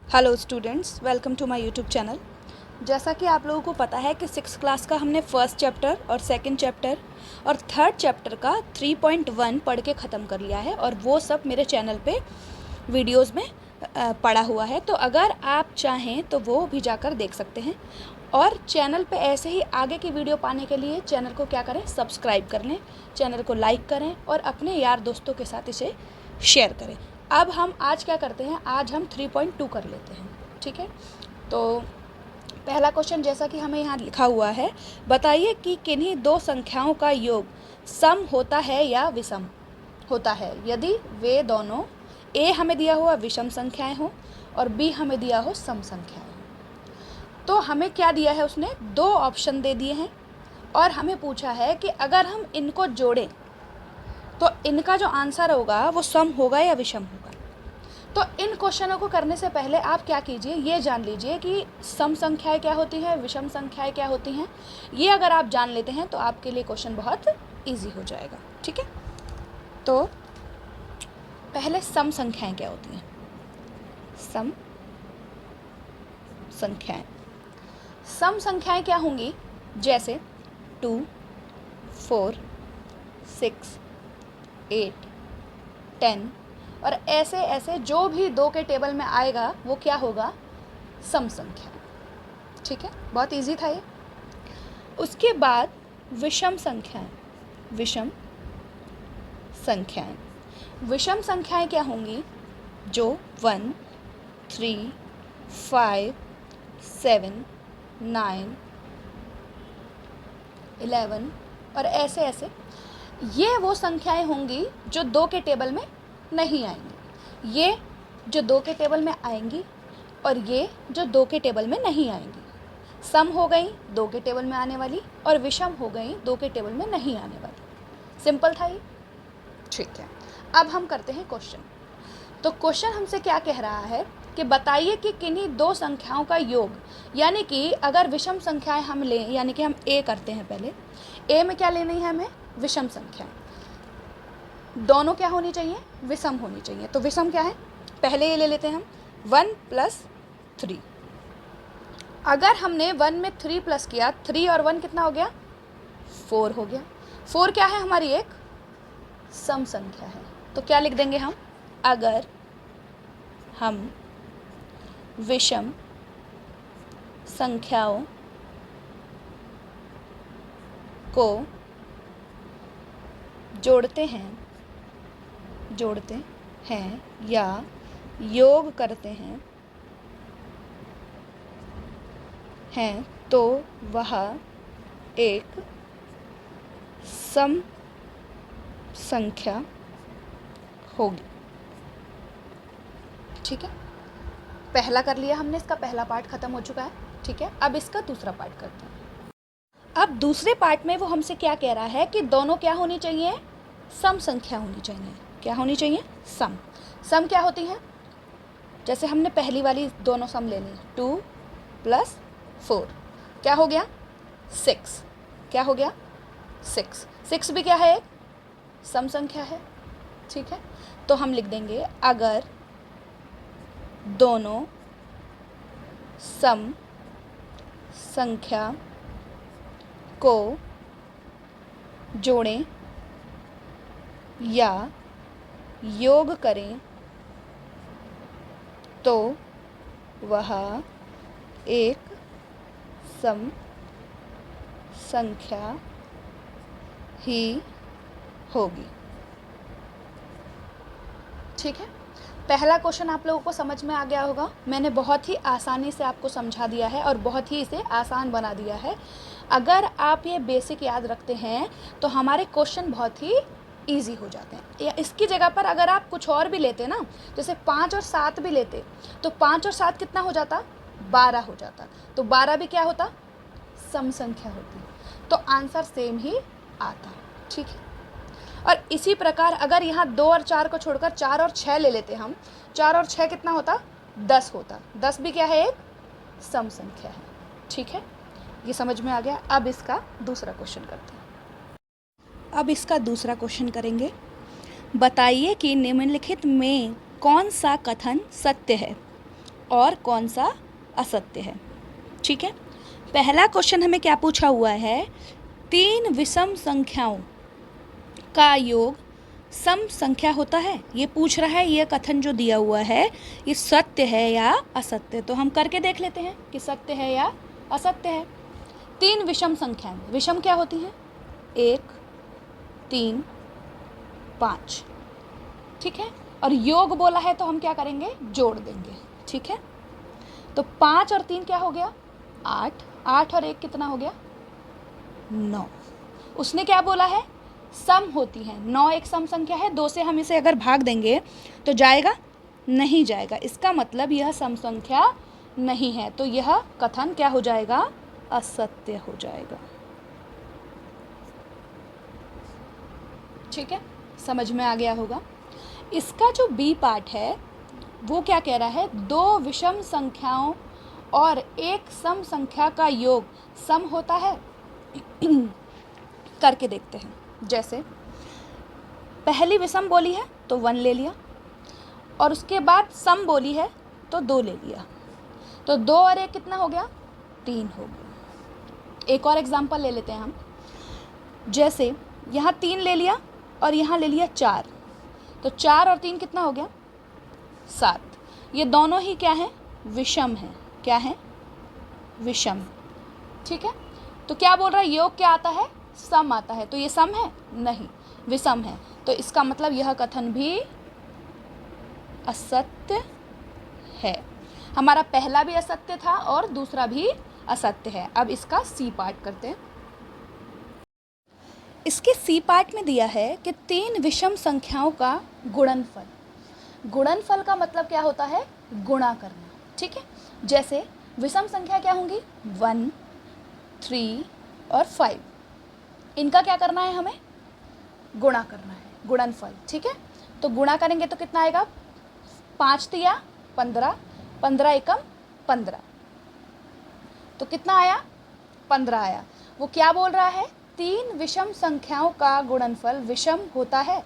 Hello students, welcome to my YouTube channel. जैसा कि आप लोगों को पता है कि 6th क्लास का हमने फर्स्ट चैप्टर और सेकंड चैप्टर और थर्ड चैप्टर का 3.1 पढ़ के ख़त्म कर लिया है और वो सब मेरे चैनल पे वीडियोस में पड़ा हुआ है। तो अगर आप चाहें तो वो भी जाकर देख सकते हैं। और चैनल पे ऐसे ही आगे की वीडियो पाने के लिए चैनल को क्या करें, सब्सक्राइब कर लें, चैनल को लाइक करें और अपने यार दोस्तों के साथ इसे शेयर करें। अब हम आज क्या करते हैं, आज हम 3.2 कर लेते हैं। ठीक है, तो पहला क्वेश्चन जैसा कि हमें यहाँ लिखा हुआ है, बताइए कि किन्हीं दो संख्याओं का योग सम होता है या विषम होता है यदि वे दोनों ए हमें दिया हुआ विषम संख्याएं हों और बी हमें दिया हो सम संख्याएं। तो हमें क्या दिया है, उसने दो ऑप्शन दे दिए हैं और हमें पूछा है कि अगर हम इनको जोड़ें तो इनका जो आंसर होगा वो सम होगा या विषम होगा। तो इन क्वेश्चनों को करने से पहले आप क्या कीजिए, ये जान लीजिए कि सम संख्याएं क्या होती हैं, विषम संख्याएं क्या होती हैं। ये अगर आप जान लेते हैं तो आपके लिए क्वेश्चन बहुत इजी हो जाएगा। ठीक है, तो पहले सम संख्याएं क्या होती हैं। सम संख्याएं सम संख्याएं क्या होंगी, जैसे 2, 4, 6, 8, 10 और ऐसे ऐसे जो भी दो के टेबल में आएगा वो क्या होगा, सम संख्या। ठीक है, बहुत इजी था ये। उसके बाद विषम संख्याएं। विषम संख्याएं विषम संख्याएं क्या होंगी, जो 1, 3, 5, 7, 9, 11 और ऐसे ऐसे। ये वो संख्याएं होंगी जो दो के टेबल में नहीं आएंगी। ये जो दो के टेबल में आएंगी और ये जो दो के टेबल में नहीं आएंगी। सम हो गई दो के टेबल में आने वाली और विषम हो गई दो के टेबल में नहीं आने वाली। सिंपल था ये। ठीक है, अब हम करते हैं क्वेश्चन। तो क्वेश्चन हमसे क्या कह रहा है कि बताइए कि किन्हीं दो संख्याओं का योग, यानी कि अगर विषम संख्याएं हम लें, यानी कि हम ए करते हैं। पहले ए में क्या लेनी है हमें, विषम संख्या। दोनों क्या होनी चाहिए, विषम होनी चाहिए। तो विषम क्या है, पहले ये ले लेते हैं हम 1 + 3। अगर हमने 1 में 3 प्लस किया, 3 और 1 कितना हो गया, 4 हो गया। 4 क्या है, हमारी एक सम संख्या है। तो क्या लिख देंगे हम, अगर हम विषम संख्याओं को जोड़ते हैं या योग करते हैं तो वह एक सम संख्या होगी। ठीक है, पहला कर लिया हमने, इसका पहला पार्ट खत्म हो चुका है। ठीक है, अब इसका दूसरा पार्ट करते हैं। अब दूसरे पार्ट में वो हमसे क्या कह रहा है कि दोनों क्या होनी चाहिए, सम संख्या होनी चाहिए। क्या होनी चाहिए, सम। सम क्या होती है, जैसे हमने पहली वाली दोनों सम ले ली, 2 + 4 क्या हो गया, 6। क्या हो गया, 6। 6 भी क्या है, एक सम संख्या है। ठीक है, तो हम लिख देंगे अगर दोनों सम संख्या को जोड़ें या योग करें तो वह एक सम संख्या ही होगी। ठीक है, पहला क्वेश्चन आप लोगों को समझ में आ गया होगा। मैंने बहुत ही आसानी से आपको समझा दिया है और बहुत ही इसे आसान बना दिया है। अगर आप ये बेसिक याद रखते हैं तो हमारे क्वेश्चन बहुत ही इजी हो जाते हैं। या इसकी जगह पर अगर आप कुछ और भी लेते ना, जैसे 5 और 7 भी लेते, तो 5 और 7 कितना हो जाता, 12 हो जाता। तो 12 भी क्या होता, सम संख्या होती। तो आंसर सेम ही आता। ठीक है, और इसी प्रकार अगर यहाँ 2 और 4 को छोड़कर 4 और 6 ले लेते हम, 4 और 6 कितना होता, 10 होता। 10 भी क्या है, एक सम संख्या है। ठीक है, ये समझ में आ गया। अब इसका दूसरा क्वेश्चन करते हैं। अब इसका दूसरा क्वेश्चन करेंगे, बताइए कि निम्नलिखित में कौन सा कथन सत्य है। और कौन सा असत्य है। ठीक है, पहला क्वेश्चन हमें क्या पूछा हुआ है, 3 विषम संख्याओं का योग सम संख्या होता है, ये पूछ रहा है। ये कथन जो दिया हुआ है ये सत्य है या असत्य, तो हम करके देख लेते हैं कि सत्य है या असत्य है। 3 विषम संख्याएं, विषम क्या होती हैं, 1, 3, 5। ठीक है, और योग बोला है तो हम क्या करेंगे, जोड़ देंगे। ठीक है, तो 5 और 3 क्या हो गया, 8, 8 और 1 कितना हो गया, 9। उसने क्या बोला है, सम होती है, 9 एक सम संख्या है, 2 से हम इसे अगर भाग देंगे तो जाएगा, नहीं जाएगा, इसका मतलब यह सम संख्या नहीं है, तो यह कथन क्या हो जाएगा, असत्य हो जाएगा। ठीक है, समझ में आ गया होगा। इसका जो बी पार्ट है वो क्या कह रहा है, 2 विषम संख्याओं और एक सम संख्या का योग सम होता है। करके देखते हैं, जैसे पहली विषम बोली है तो 1 ले लिया, और उसके बाद सम बोली है तो 2 ले लिया, तो 2 और 1 कितना हो गया, 3 हो गया। एक और एग्जांपल ले लेते हैं हम, जैसे यहाँ 3 ले लिया और यहाँ ले लिया 4, तो 4 और 3 कितना हो गया, 7। ये दोनों ही क्या हैं, विषम हैं। क्या है, विषम। ठीक है, तो क्या बोल रहा है, योग क्या आता है, सम आता है, तो ये सम है, नहीं, विषम है, तो इसका मतलब यह कथन भी असत्य है। हमारा पहला भी असत्य था और दूसरा भी असत्य है। अब इसका सी पार्ट करते हैं। इसके सी पार्ट में दिया है कि 3 विषम संख्याओं का गुणनफल। गुणनफल का मतलब क्या होता है, गुणा करना। ठीक है, जैसे विषम संख्या क्या होंगी, 1, 3 और 5, इनका क्या करना है, हमें गुणा करना है, गुणनफल। ठीक है, तो गुणा करेंगे तो कितना आएगा, 5 तिया 15, 15 एकम 15, तो कितना आया, 15 आया। वो क्या बोल रहा है, 3 विषम संख्याओं का गुणनफल विषम होता है,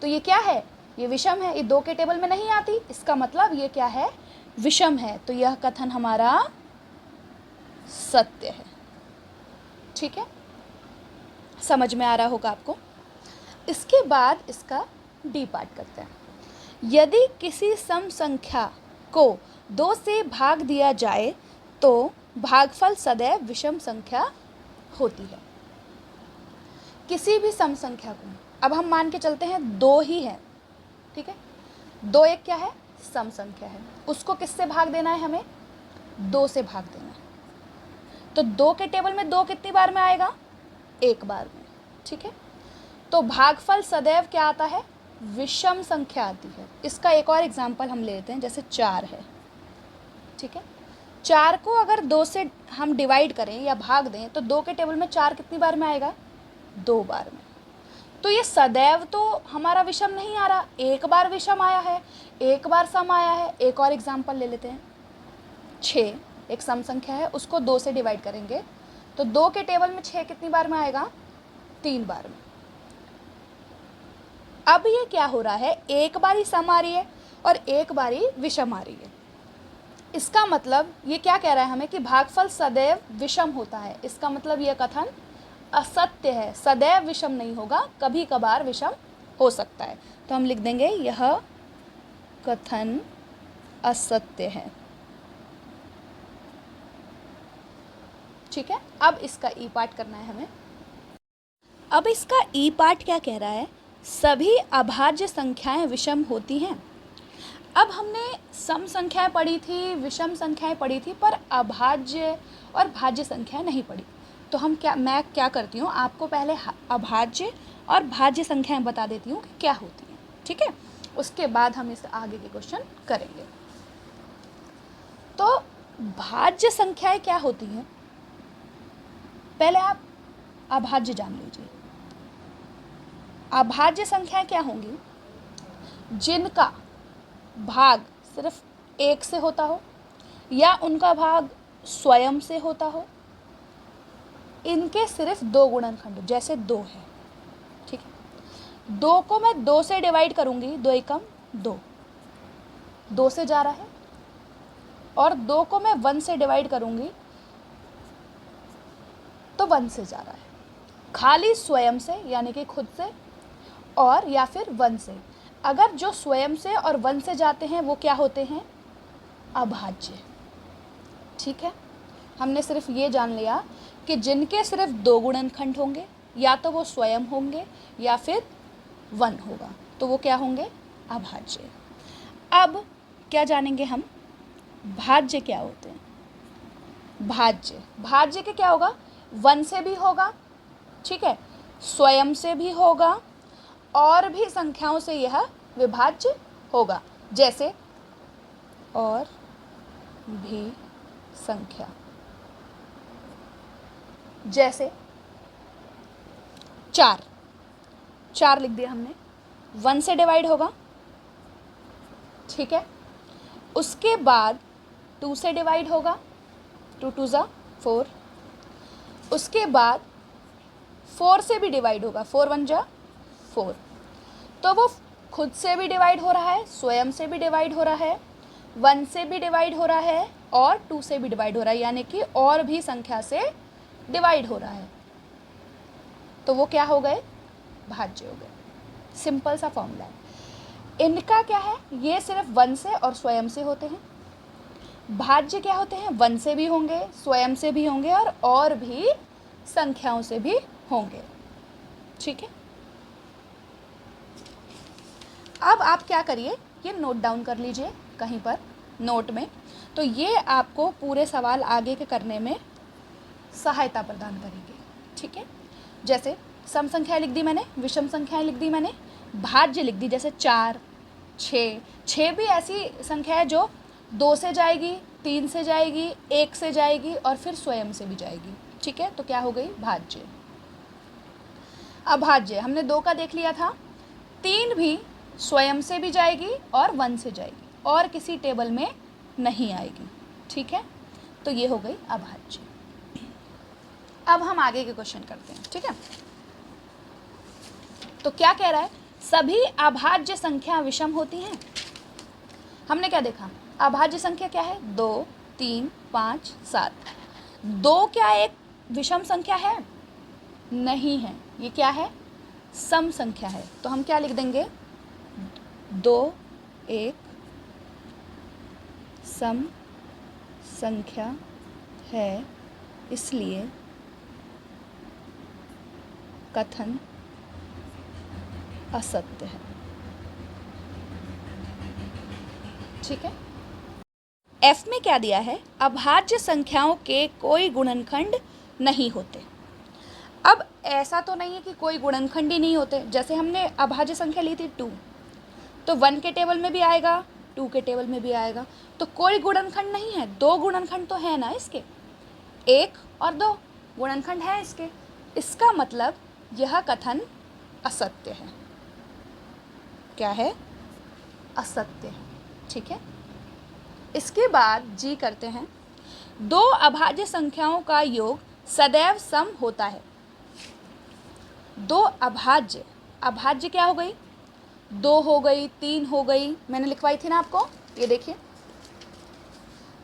तो ये क्या है, ये विषम है, ये 2 के टेबल में नहीं आती, इसका मतलब ये क्या है, विषम है, तो यह कथन हमारा सत्य है। ठीक है, समझ में आ रहा होगा आपको। इसके बाद इसका डी पार्ट करते हैं। यदि किसी सम संख्या को 2 से भाग दिया जाए तो भागफल सदैव विषम संख्या होती है। किसी भी सम संख्या को, अब हम मान के चलते हैं 2 ही है, ठीक है, 2 एक क्या है, सम संख्या है, उसको किससे भाग देना है, हमें 2 से भाग देना है, तो 2 के टेबल में 2 कितनी बार में आएगा, 1 बार में। ठीक है, तो भागफल सदैव क्या आता है, विषम संख्या आती है। इसका एक और एग्जाम्पल हम ले लेते हैं, जैसे 4 है। ठीक है, 4 को अगर 2 से हम डिवाइड करें या भाग दें तो 2 के टेबल में 4 कितनी बार में आएगा, 2 बार में। तो ये सदैव तो हमारा विषम नहीं आ रहा, 1 बार विषम आया है, 1 बार सम आया है। एक और एग्जाम्पल ले लेते हैं, 6 एक सम संख्या है, उसको 2 से डिवाइड करेंगे तो 2 के टेबल में 6 कितनी बार में आएगा, 3 बार में। अब ये क्या हो रहा है, 1 बारी सम आ रही है और 1 बारी विषम आ रही है। इसका मतलब ये क्या कह रहा है हमें कि भागफल सदैव विषम होता है। इसका मतलब यह कथन असत्य है, सदैव विषम नहीं होगा, कभी कभार विषम हो सकता है। तो हम लिख देंगे यह कथन असत्य है। ठीक है, अब इसका ई पार्ट करना है हमें। अब इसका ई पार्ट क्या कह रहा है, सभी अभाज्य संख्याएं विषम होती हैं। अब हमने सम संख्याएं पढ़ी थी, विषम संख्याएं पढ़ी थी, पर अभाज्य और भाज्य संख्याएं नहीं पढ़ी। तो मैं क्या करती हूँ, आपको पहले अभाज्य और भाज्य संख्याएं बता देती हूँ कि क्या होती हैं। ठीक है, उसके बाद हम इस आगे के क्वेश्चन करेंगे। तो भाज्य संख्याएं क्या होती हैं, पहले आप अभाज्य जान लीजिए। अभाज्य संख्याएं क्या होंगी, जिनका भाग सिर्फ 1 से होता हो या उनका भाग स्वयं से होता हो, इनके सिर्फ 2 गुणनखंड, जैसे 2 है। ठीक है, 2 को मैं 2 से डिवाइड करूंगी, 2 एकम 2, 2 से जा रहा है, और 2 को मैं 1 से डिवाइड करूँगी तो 1 से जा रहा है, खाली स्वयं से यानी कि खुद से और या फिर 1 से। अगर जो स्वयं से और 1 से जाते हैं वो क्या होते हैं? अभाज्य। ठीक है, हमने सिर्फ ये जान लिया कि जिनके सिर्फ 2 गुणनखंड होंगे या तो वो स्वयं होंगे या फिर 1 होगा, तो वो क्या होंगे? अभाज्य। अब क्या जानेंगे हम? भाज्य क्या होते हैं? भाज्य के क्या होगा? 1 से भी होगा, ठीक है, स्वयं से भी होगा और भी संख्याओं से यह विभाज्य होगा। जैसे और भी संख्या, जैसे 4 लिख दिया हमने, 1 से डिवाइड होगा, ठीक है, उसके बाद 2 से डिवाइड होगा, 2 2 ज़ा 4, उसके बाद 4 से भी डिवाइड होगा, 4 1 जा 4। तो वो खुद से भी डिवाइड हो रहा है, स्वयं से भी डिवाइड हो रहा है, 1 से भी डिवाइड हो रहा है और 2 से भी डिवाइड हो रहा है, यानी कि और भी संख्या से डिवाइड हो रहा है, तो वो क्या हो गए? भाज्य हो गए। सिंपल सा फॉर्मूला है। इनका क्या है? ये सिर्फ 1 से और स्वयं से होते हैं। भाज्य क्या होते हैं? 1 से भी होंगे, स्वयं से भी होंगे और भी संख्याओं से भी होंगे। ठीक है, अब आप क्या करिए, ये नोट डाउन कर लीजिए कहीं पर नोट में, तो ये आपको पूरे सवाल आगे के करने में सहायता प्रदान करेंगे। ठीक है, जैसे सम संख्याएं लिख दी मैंने, विषम संख्याएं लिख दी मैंने, भाज्य लिख दी, जैसे 4 6 भी ऐसी संख्या है जो 2 से जाएगी, 3 से जाएगी, 1 से जाएगी और फिर स्वयं से भी जाएगी। ठीक है, तो क्या हो गई? भाज्य। अभाज्य हमने 2 का देख लिया था, 3 भी स्वयं से भी जाएगी और 1 से जाएगी और किसी टेबल में नहीं आएगी। ठीक है, तो ये हो गई अभाज्य। अब हम आगे के क्वेश्चन करते हैं। ठीक है, तो क्या कह रहा है? सभी अभाज्य संख्या विषम होती हैं। हमने क्या देखा? अभाज्य संख्या क्या है? 2 3 5 7। 2 क्या एक विषम संख्या है? नहीं है, ये क्या है? सम संख्या है। तो हम क्या लिख देंगे? 2 एक सम संख्या है, इसलिए कथन असत्य है। ठीक है, एफ में क्या दिया है? अभाज्य संख्याओं के कोई गुणनखंड नहीं होते। अब ऐसा तो नहीं है कि कोई गुणनखंड ही नहीं होते। जैसे हमने अभाज्य संख्या ली थी 2, तो 1 के टेबल में भी आएगा, 2 के टेबल में भी आएगा, तो कोई गुणनखंड नहीं है। 2 गुणनखंड तो है ना इसके, 1 और 2 गुणनखंड है इसके। इसका मतलब यह कथन असत्य है। क्या है? असत्य है। ठीक है, इसके बाद जी करते हैं। 2 अभाज्य संख्याओं का योग सदैव सम होता है। 2 अभाज्य, अभाज्य क्या हो गई? 2 हो गई, 3 हो गई, मैंने लिखवाई थी ना आपको, ये देखिए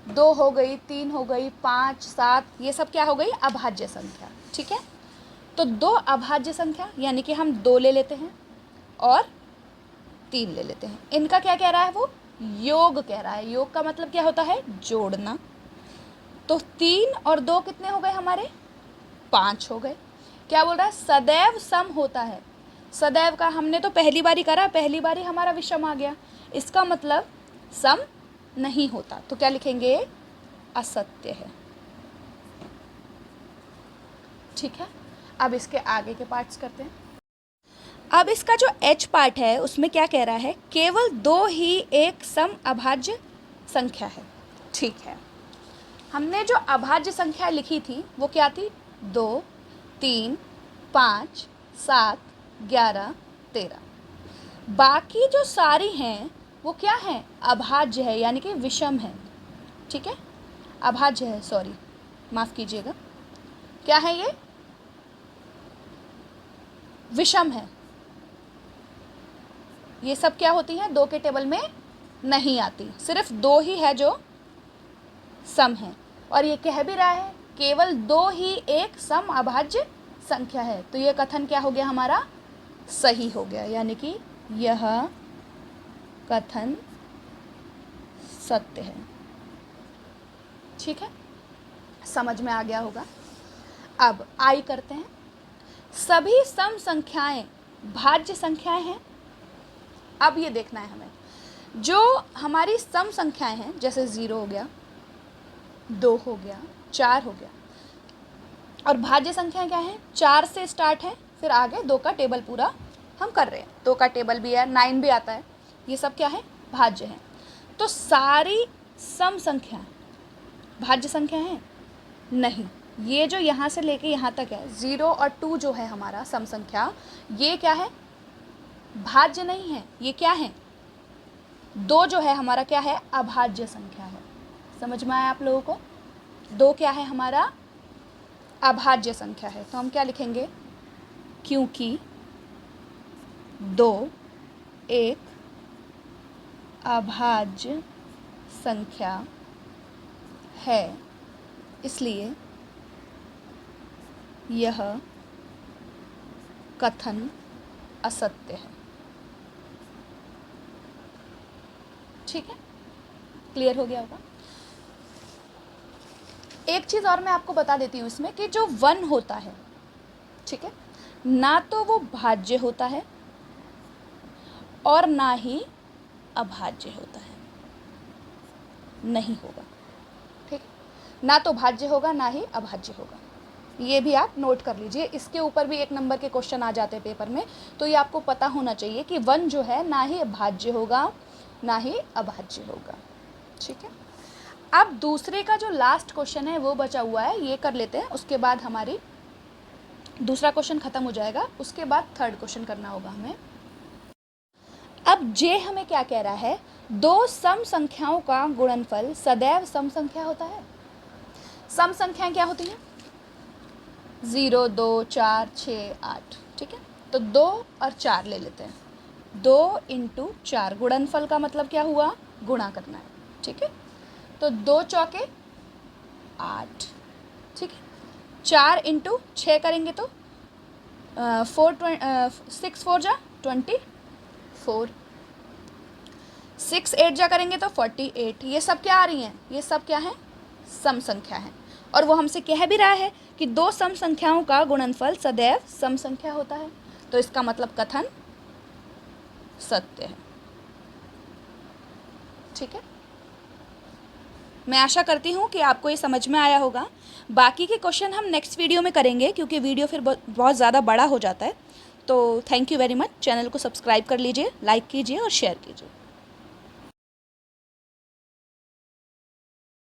2 हो गई, 3 हो गई, 5 7, ये सब क्या हो गई? अभाज्य संख्या। ठीक है, तो 2 अभाज्य संख्या यानी कि हम 2 ले लेते हैं और 3 ले लेते हैं। इनका क्या कह रहा है? वो योग कह रहा है। योग का मतलब क्या होता है? जोड़ना। तो 3 और 2 कितने हो गए हमारे? 5 हो गए। क्या बोल रहा है? सदैव सम होता है। सदैव का हमने तो पहली बारी करा, पहली बारी हमारा विषम आ गया, इसका मतलब सम नहीं होता। तो क्या लिखेंगे? असत्य है। ठीक है, अब इसके आगे के पार्ट्स करते हैं। अब इसका जो एच पार्ट है उसमें क्या कह रहा है? केवल 2 ही एक सम अभाज्य संख्या है। ठीक है, हमने जो अभाज्य संख्या लिखी थी वो क्या थी? 2 3 5 7 11 13। बाकी जो सारी हैं वो क्या है? अभाज्य है, यानी कि विषम है। ठीक है, अभाज्य है, सॉरी माफ़ कीजिएगा, क्या है ये? विषम है। ये सब क्या होती हैं? 2 के टेबल में नहीं आती, सिर्फ 2 ही है जो सम है, और ये कह भी रहा है केवल 2 ही एक सम अभाज्य संख्या है, तो ये कथन क्या हो गया हमारा, सही हो गया, यानी कि यह कथन सत्य है। ठीक है, समझ में आ गया होगा। अब आई करते हैं। सभी सम संख्याएं भाज्य संख्याएं हैं। अब ये देखना है हमें, जो हमारी सम संख्याएं हैं, जैसे 0 हो गया, 2 हो गया, 4 हो गया, और भाज्य संख्याएं क्या हैं, 4 से स्टार्ट है, फिर आगे 2 का टेबल पूरा हम कर रहे हैं, 2 का टेबल भी है, 9 भी आता है, ये सब क्या है, भाज्य हैं। तो सारी सम संख्या भाज्य संख्या हैं? नहीं, ये जो यहाँ से लेके यहाँ तक है 0 और 2 जो है हमारा सम संख्या, ये क्या है, भाज्य नहीं है, ये क्या है, 2 जो है हमारा क्या है, अभाज्य संख्या है। समझ में आया आप लोगों को? 2 क्या है हमारा, अभाज्य संख्या है। तो हम क्या लिखेंगे, क्योंकि 2 एक अभाज्य संख्या है, इसलिए यह कथन असत्य है। ठीक है, क्लियर हो गया होगा। एक चीज़ और मैं आपको बता देती हूँ इसमें, कि जो 1 होता है, ठीक है, ना तो वो भाज्य होता है और ना ही अभाज्य होता है, नहीं होगा। ठीक है, ना तो भाज्य होगा ना ही अभाज्य होगा, ये भी आप नोट कर लीजिए। इसके ऊपर भी 1 नंबर के क्वेश्चन आ जाते हैं पेपर में, तो ये आपको पता होना चाहिए कि 1 जो है ना ही भाज्य होगा ना ही अभाज्य होगा। ठीक है, अब दूसरे का जो लास्ट क्वेश्चन है वो बचा हुआ है, ये कर लेते हैं, उसके बाद हमारी दूसरा क्वेश्चन खत्म हो जाएगा, उसके बाद थर्ड क्वेश्चन करना होगा हमें। अब जे हमें क्या कह रहा है, 2 सम संख्याओं का गुणनफल सदैव सम संख्या होता है। सम संख्याएं क्या होती हैं, 0, 2, 4, 6, 8। ठीक है, तो 2 और 4 ले लेते हैं, 2 × 4, गुणनफल का मतलब क्या हुआ, गुणा करना है। ठीक है, तो 2 चौके 8। ठीक है, 4 × 6 करेंगे तो 6 4 जा 24, 6 8 जा करेंगे तो 48। ये सब क्या आ रही हैं, ये सब क्या है, सम संख्या है, और वो हमसे कह भी रहा है कि 2 सम संख्याओं का गुणनफल सदैव सम संख्या होता है, तो इसका मतलब कथन सत्य है। ठीक है, मैं आशा करती हूँ कि आपको ये समझ में आया होगा। बाकी के क्वेश्चन हम नेक्स्ट वीडियो में करेंगे, क्योंकि वीडियो फिर बहुत ज़्यादा बड़ा हो जाता है। तो thank you very much. Channel को सब्सक्राइब कर लीजिए, लाइक कीजिए और शेयर कीजिए।